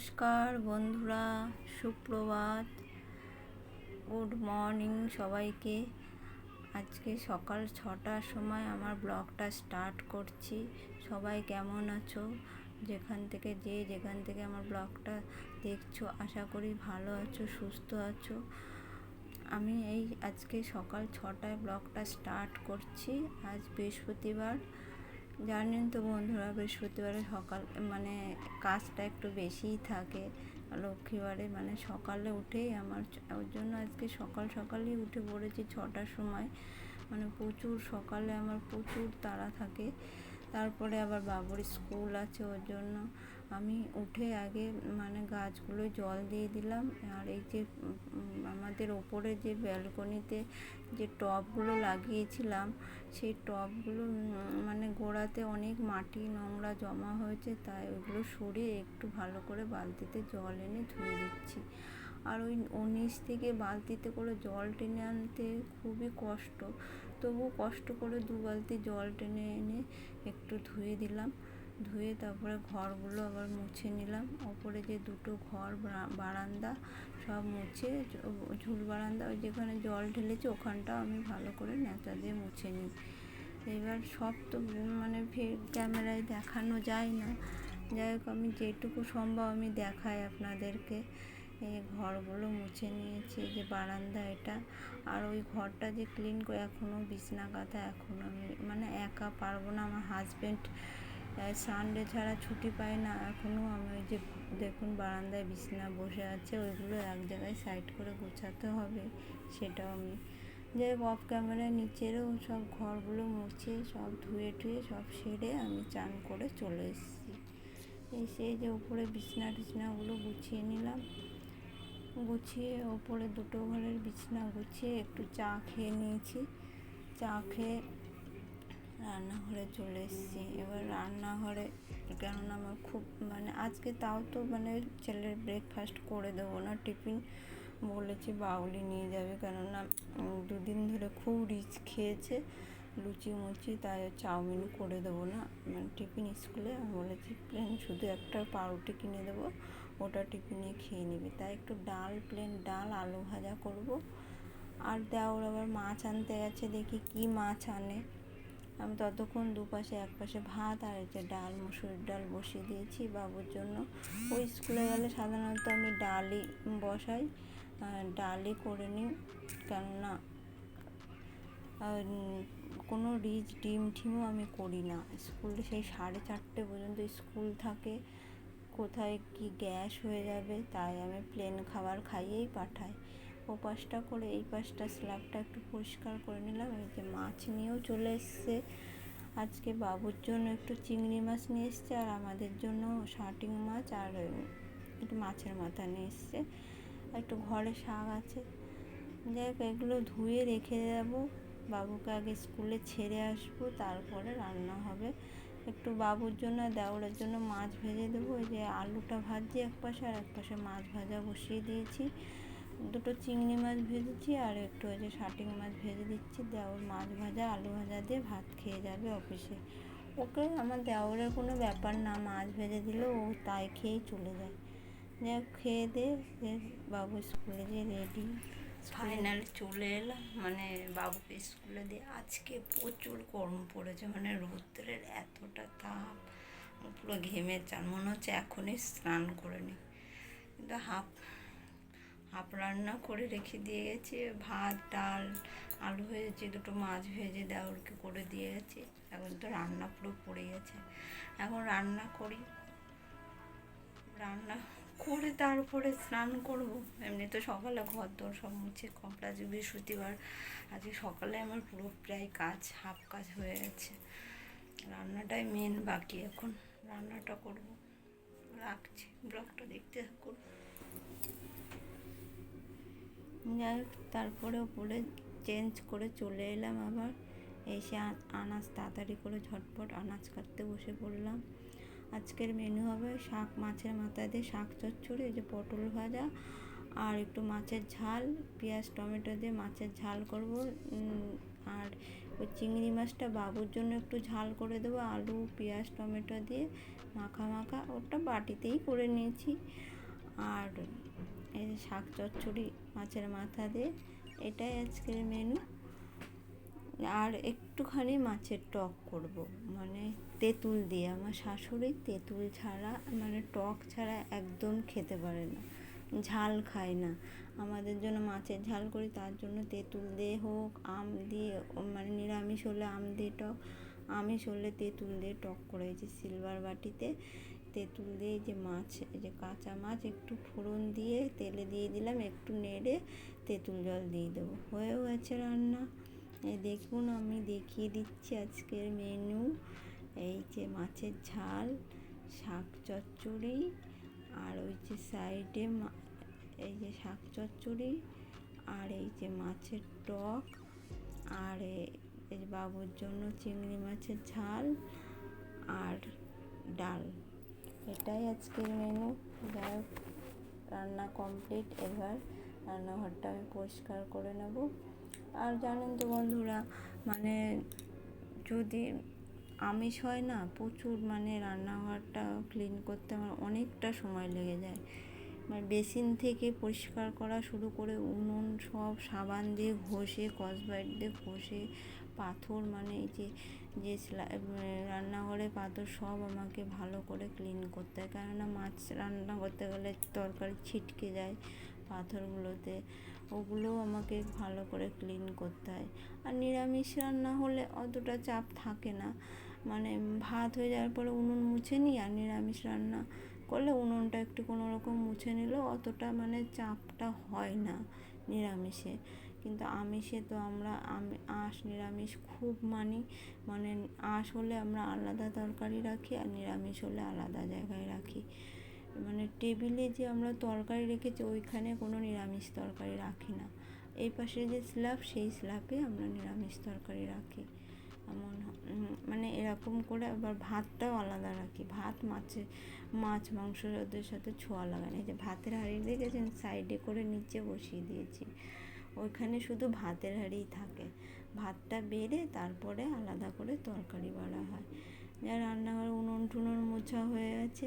নমস্কার বন্ধুরা, সুপ্রভাত, গুড মর্নিং সবাইকে। আজকে সকাল 6টার সময় আমার ব্লগটা স্টার্ট করছি। সবাই কেমন আছো? যেখান থেকে আমার ব্লগটা দেখছো, আশা করি ভালো আছো, সুস্থ আছো। আমি আজকে সকাল 6টায় ব্লগটা স্টার্ট করছি। আজ বৃহস্পতিবার। জানেন তো বন্ধুরা, বৃহস্পতিবারে সকাল কাজটা একটু বেশিই থাকে। লক্ষ্মীবারে সকালে উঠেই আমার, ওর জন্য আজকে সকালই উঠে পড়েছি 6টার সময়। প্রচুর সকালে আমার প্রচুর তাড়া থাকে। তারপরে আবার বাবুর স্কুল আছে, ওর জন্য আমি উঠে আগে গাছগুলো জল দিয়ে দিলাম। আর এই যে আমাদের ওপরে যে ব্যালকনিতে যে টবগুলো লাগিয়েছিলাম, সেই টবগুলো গোড়াতে অনেক মাটি নোংরা জমা হয়েছে, তাই ওইগুলো সরিয়ে একটু ভালো করে বালতিতে জল এনে ধুয়ে দিচ্ছি। আর ওই নিচ থেকে বালতিতে করে জল টেনে আনতে খুবই কষ্ট, তবু কষ্ট করে 2 বালতি জল টেনে এনে একটু ধুয়ে দিলাম। ধুয়ে তারপরে ঘরগুলো আবার মুছে নিলাম। ওপরে যে 2টো ঘর, বারান্দা সব মুছে, ঝুল বারান্দা ওই যেখানে জল ঢেলেছে ওখানটাও আমি ভালো করে ন্যাতা দিয়ে মুছে নিই। এবার সব তো ক্যামেরায় দেখানো যায় না, যাই হোক আমি যেটুকু সম্ভব আমি দেখাই আপনাদেরকে। এই ঘরগুলো মুছে নিয়েছি, যে বারান্দা এটা। আর ওই ঘরটা যে ক্লিন করে, এখনও বিছনা কাঁথা, এখনও আমি একা পারবো না। আমার হাজব্যান্ড সানডে ছাড়া ছুটি পায় না। এখনও আমি ওই যে দেখুন বারান্দায় বিছনা বসে আছে, ওইগুলো এক জায়গায় সাইড করে গোছাতে হবে, সেটাও আমি যে অফ ক্যামেরায় নিচেরও সব ঘরগুলো মুছে সব ধুয়ে সব সেরে আমি চান করে চলে এসেছি। এসে যে উপরে বিছনাগুলো গুছিয়ে নিলাম। গুছিয়ে ওপরে 2টো ঘরের বিছনা গুছিয়ে একটু চা খেয়ে নিয়েছি। চা খেয়ে রান্নাঘরে চলে এসেছি। এবার রান্নাঘরে, কেননা আমার খুব আজকে তাও তো ছেলের ব্রেকফাস্ট করে দেবো না, টিফিন বলেছি বাউলি নিয়ে যাবে, কেননা 2 দিন ধরে খুব রিচ খেয়েছে, লুচি মুচি, তাই চাউমিন করে দেবো না টিফিন স্কুলে। আমি বলেছি প্লেন শুধু একটা পাউরুটি কিনে দেবো, ওটা টিফিনে খেয়ে নিবি। তাই একটু প্লেন ডাল আলু ভাজা করব। আর দেওর আবার মাছ আনতে গেছে, দেখি কি মাছ আনে। আমি ততক্ষণ দুপাশে, একপাশে ভাত আর এই যে ডাল, মুসুরির ডাল বসিয়ে দিয়েছি বাবুর জন্য। ওই স্কুলে গেলে সাধারণত আমি ডালই বসাই, ডালই করে নিই, কেননা কোনো রিচ ডিমও আমি করি না। স্কুলে সেই 4:30 পর্যন্ত স্কুল থাকে, কোথায় কি গ্যাস হয়ে যাবে, তাই আমি প্লেন খাবার খাইয়েই পাঠাই। ও পাশটা করে এই পাশটা স্ল্যাবটা একটু পরিষ্কার করে নিলাম। এই যে মাছ নিয়েও চলে এসছে আজকে। বাবুর জন্য একটু চিংড়ি মাছ নিয়ে এসছে, আর আমাদের জন্য শাটিং মাছ আর একটু মাছের মাথা নিয়ে এসছে। একটু ঘরে শাক আছে, যাই হোক এগুলো ধুয়ে রেখে যাবো। বাবুকে আগে স্কুলে ছেড়ে আসবো, তারপরে রান্না হবে। একটু বাবুর জন্য, দেওরের জন্য মাছ ভেজে দেবো। ওই যে আলুটা ভাজছি একপাশে, আর একপাশে মাছ ভাজা বসিয়ে দিয়েছি। 2টো চিংড়ি মাছ ভেজেছি, আর একটু ওই যে শাটিং মাছ ভেজে দিচ্ছি। দেওর মাছ ভাজা আলু ভাজা দিয়ে ভাত খেয়ে যাবে অফিসে। ওকে, আমার দেওরের কোনো ব্যাপার না, মাছ ভেজে দিলেও ও তাই খেয়েই চলে যায়। যাই হোক খেয়ে দিয়ে বাবু স্কুলে যে রেডি, ফাইনাল চলে এলাম। বাবুকে স্কুলে দিয়ে। আজকে প্রচুর গরম পড়েছে, রৌদ্রের এতটা তাপ, পুরো ঘেমে চান, মনে হচ্ছে এখনই স্নান করে নিই। কিন্তু হাফ রান্না করে রেখে দিয়ে গেছি। ভাত, ডাল, আলু ভেজেছি, 2টো মাছ ভেজে দেওরকে করে দিয়ে গেছি। এখন তো রান্না পুরো পড়ে গেছে। এখন রান্না করে তারপরে স্নান করব। এমনি তো সকালে ঘর দর সব মুছে কমপ্লিট। আজকে বৃহস্পতিবার, আজকে সকালে আমার পুরো প্রায় হাফ কাজ হয়ে গেছে। রান্নাটাই মেন বাকি, এখন রান্নাটা করব। রাখছি, ব্লগটা দেখতে থাকুন। যাই হোক তারপরে উপরে চেঞ্জ করে চলে এলাম। আবার এসে আনাজ তাড়াতাড়ি করে ঝটপট আনাজ কাটতে বসে পড়লাম। আজকের মেনু হবে শাক, মাছের মাথা দিয়ে শাক চচ্চড়ি, এই যে পটল ভাজা, আর একটু মাছের ঝাল, পেঁয়াজ টমেটো দিয়ে মাছের ঝাল করব। আর ওই চিংড়ি মাছটা বাবুর জন্য একটু ঝাল করে দেবো, আলু পেঁয়াজ টমেটো দিয়ে মাখা মাখা, ওটা বাটিতেই করে নিয়েছি। আর এই যে শাক চচ্চড়ি মাছের মাথা দিয়ে, এটাই আজকের মেনু। আর একটুখানি মাছের টক করব, মানে তেঁতুল দিয়ে। আমার শাশুড়ি তেঁতুল ছাড়া, মানে টক ছাড়া একদম খেতে পারে না, ঝাল খায় না। আমাদের জন্য মাছের ঝাল করি, তার জন্য তেঁতুল দিয়ে হোক, আম দিয়ে, মানে নিরামিষ হলে আম দিয়ে টক, আমিষ হলে তেঁতুল দিয়ে টক করে। এই যে সিলভার বাটিতে তেঁতুল দিয়ে, যে মাছ, এই যে কাঁচা মাছ একটু ফোড়ন দিয়ে তেলে দিয়ে দিলাম, একটু নেড়ে তেঁতুল জল দিয়ে দেবো, হয়েও গেছে রান্না। এই দেখুন, আমি দেখিয়ে দিচ্ছি আজকের মেনু। এই যে মাছের ঝাল, শাক চচ্চড়ি, আর ওই যে সাইডে এই যে শাক চচ্চড়ি, আর এই যে মাছের টক, আর এই যে বাবুর জন্য চিংড়ি মাছের ঝাল আর ডাল। এটাই আজকের মেনু। যাই হোক, রান্না কমপ্লিট। এবার রান্নাঘরটা আমি পরিষ্কার করে নেব। আর জানেন তো বন্ধুরা, মানে যদি আমিষ হয় না, প্রচুর, মানে রান্নাঘরটা ক্লিন করতে আমার অনেকটা সময় লেগে যায়। মানে বেসিন থেকে পরিষ্কার করা শুরু করে উনুন সব সাবান দিয়ে ঘষে, স্কচব্রাইট দিয়ে ঘষে, পাথর, মানে এই যে যে রান্নাঘরে পাথর সব আমাকে ভালো করে ক্লিন করতে হয়, কেননা মাছ রান্না করতে গেলে তরকারি ছিটকে যায় পাথরগুলোতে, ওগুলোও আমাকে ভালো করে ক্লিন করতে হয়। আর নিরামিষ রান্না হলে অতটা চাপ থাকে না, মানে ভাত হয়ে যাওয়ার পরে উনুন মুছে নিই, আর নিরামিষ রান্না করলে উনুনটা একটু কোনো রকম মুছে নিলেও অতটা মানে চাপটা হয় না নিরামিষে। কিন্তু আমিষে তো আমরা আঁশ নিরামিষ খুব মানি, মানে আঁশ হলে আমরা আলাদা তরকারি রাখি, আর নিরামিষ হলে আলাদা জায়গায় রাখি। মানে টেবিলে যে আমরা তরকারি রেখেছি ওইখানে কোনো নিরামিষ তরকারি রাখি না, এই পাশে যে স্ল্যাব সেই স্ল্যাবে আমরা নিরামিষ তরকারি রাখি। এমন মানে এরকম করে। আবার ভাতটাও আলাদা রাখি, ভাত মাছ মাংস ওদের সাথে ছোঁয়া লাগে না। এই যে ভাতের হাঁড়ি দেখেছেন, সাইডে করে নিচে বসিয়ে দিয়েছি, ওইখানে শুধু ভাতের হাঁড়িই থাকে, ভাতটা বেড়ে তারপরে আলাদা করে তরকারি বাড়া হয়। যা রান্নাঘর উনুন টুনুন মোছা হয়ে গেছে,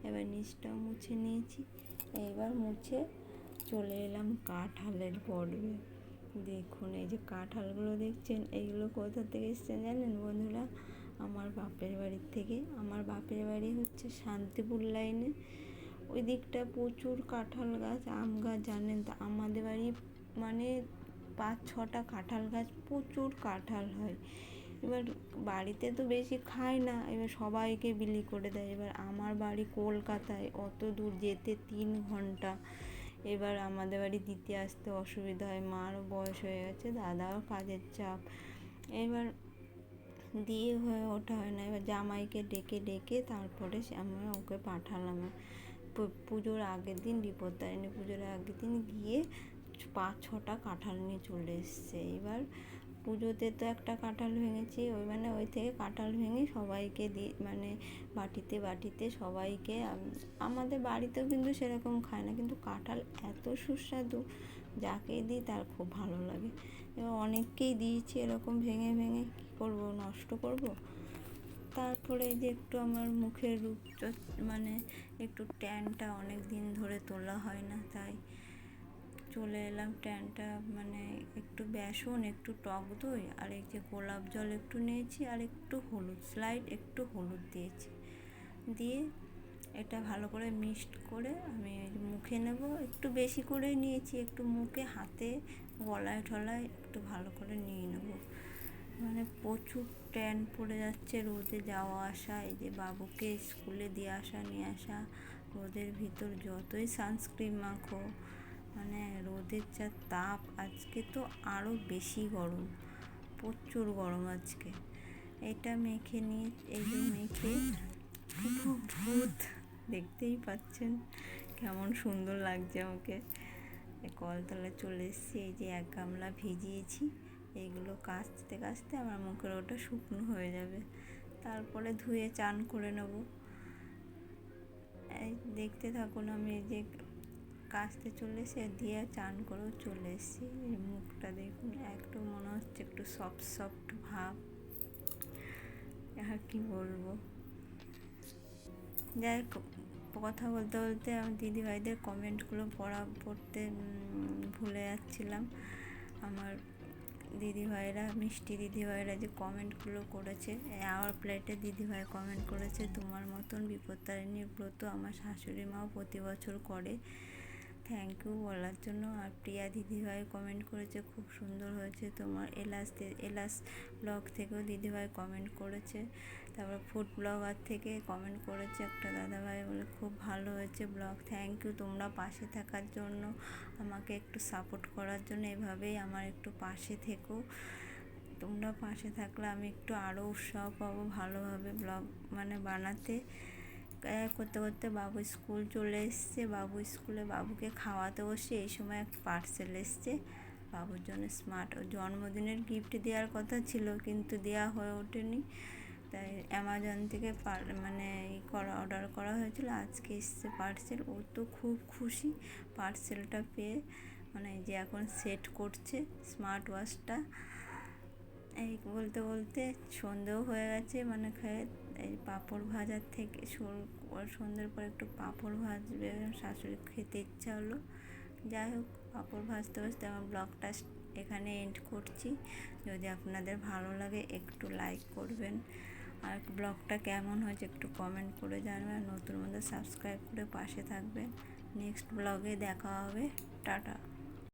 এবার নিচটাও মুছে নিয়েছি। এইবার মুছে চলে এলাম কাঁঠালের পর্বে। দেখুন, এই যে কাঁঠালগুলো দেখছেন, এইগুলো কোথা থেকে এসছে জানেন বন্ধুরা? আমার বাপের বাড়ির থেকে। আমার বাপের বাড়ি হচ্ছে শান্তিপুর লাইনে, ওই দিকটা প্রচুর কাঁঠাল গাছ, আম গাছ। জানেন তো আমাদের বাড়ি মানে 5-6টা কাঁঠাল গাছ, প্রচুর কাঁঠাল হয়। এবার বাড়িতে তো বেশি খায় না, এবার সবাইকে বিলি করে দেয়। এবার আমার বাড়ি কলকাতায়, অত দূর যেতে 3 ঘন্টা। এবার আমাদের বাড়ি দিতে আসতে অসুবিধা হয়, মারও বয়স হয়ে গেছে, দাদাও কাজের চাপ, এবার দিয়ে হয়ে ওঠা হয় না। এবার জামাইকে ডেকে ডেকে তারপরে আমরা ওকে পাঠালাম। পুজোর আগের দিন, বিপত্তারিণী পুজোর আগের দিন গিয়ে 5-6টা কাঁঠাল নিয়ে চলে এসছে। এবার পুজোতে তো একটা কাঁঠাল ভেঙেছি, ওই মানে ওই থেকে কাঁঠাল ভেঙে সবাইকে মানে বাটিতে বাটিতে সবাইকে। আমাদের বাড়িতেও কিন্তু সেরকম খায় না, কিন্তু কাঁঠাল এত সুস্বাদু, যাকে দিই তার খুব ভালো লাগে। এবার অনেককেই দিয়েছি এরকম ভেঙে ভেঙে, কী করবো, নষ্ট করব। তারপরে যে একটু আমার মুখের রূপ, মানে একটু ট্যানটা অনেক দিন ধরে তোলা হয় না, তাই চলে এলাম। ট্যানটা মানে একটু বেসন, একটু টক দই, আর এই যে গোলাপ জল একটু নিয়েছি, আর একটু হলুদ, স্লাইড একটু হলুদ দিয়েছি, দিয়ে এটা ভালো করে মিক্সড করে আমি মুখে নেব। একটু বেশি করে নিয়েছি, একটু মুখে, হাতে, গলায় ঠলায় একটু ভালো করে নিয়ে নেব। মানে প্রচুর ট্যান পড়ে যাচ্ছে, রোদে যাওয়া আসা, এই যে বাবুকে স্কুলে দিয়ে আসা নিয়ে আসা, রোদের ভিতর যতই সানস্ক্রিন মাখো, মানে রোদের যা তাপ, আজকে তো আরও বেশি গরম, প্রচুর গরম আজকে। এটা মেখে নিয়ে, এই যে মেখে পুরো ভূত, দেখতেই পাচ্ছেন কেমন সুন্দর লাগছে আমাকে। কলতলায় চলে এসেছি, এই যে 1 গামলা ভিজিয়েছি, এইগুলো কাচতে কাচতে আমার মুখের ওটা শুকনো হয়ে যাবে, তারপরে ধুয়ে চান করে নেব। এই দেখতে থাকুন, আমি এই যে কাচতে চলে এসে দিয়ে চান করেও চলে এসেছি। এই মুখটা দেখুন, একটু মনে হচ্ছে একটু সফট সফট ভাব, আর কি বলবো। যাই হোক, কথা বলতে বলতে আমি দিদিভাইদের কমেন্টগুলো পড়তে ভুলে যাচ্ছিলাম। আমার দিদিভাইরা, মিষ্টি দিদিভাইরা যে কমেন্টগুলো করেছে, আওয়ার প্লেটে দিদিভাই কমেন্ট করেছে, তোমার মতন বিপত্তারিণীর ব্রত আমার শাশুড়ি মাও প্রতি বছর করে। থ্যাংক ইউ বলার জন্য। আর প্রিয়া দিদিভাই কমেন্ট করেছে, খুব সুন্দর হয়েছে তোমার। এলাস ব্লগ থেকেও দিদিভাই কমেন্ট করেছে। তারপর ফুড ব্লগার থেকে কমেন্ট করেছে একটা দাদাভাই, বলে খুব ভালো হয়েছে ব্লগ। থ্যাংক ইউ তোমরা পাশে থাকার জন্য, আমাকে একটু সাপোর্ট করার জন্য। এভাবেই আমার একটু পাশে থেকো, তোমরা পাশে থাকলে আমি একটু আরও উৎসাহ পাবো ভালোভাবে ব্লগ বানাতে। করতে করতে বাবু স্কুল চলে এসছে। বাবুকে খাওয়াতে বসে এই সময় একটা পার্সেল এসছে বাবুর জন্য স্মার্ট। জন্মদিনের গিফট দেওয়ার কথা ছিল, কিন্তু দেওয়া হয়ে ওঠেনি। তাই অ্যামাজন থেকে অর্ডার করা হয়েছিল, আজকে এসছে পার্সেল। ও তো খুব খুশি পার্সেলটা পেয়ে, যে এখন সেট করছে স্মার্ট ওয়াচটা। এই বলতে বলতে সন্ধেও হয়ে গেছে, খেয়ে এই পাঁপড় ভাজার থেকে সন্ধ্যের পর একটু পাঁপড় ভাজবে, শাশুড়ি খেতে ইচ্ছা হলো। যাই হোক, পাঁপড় ভাজতে ভাজতে আমার ব্লগটা এখানে এন্ড করছি। যদি আপনাদের ভালো লাগে একটু লাইক করবেন, আর ব্লগটা কেমন হয়েছে একটু কমেন্ট করে জানাবেন। নতুন মধ্যে সাবস্ক্রাইব করে পাশে থাকবেন। নেক্সট ব্লগে দেখা হবে। টাটা।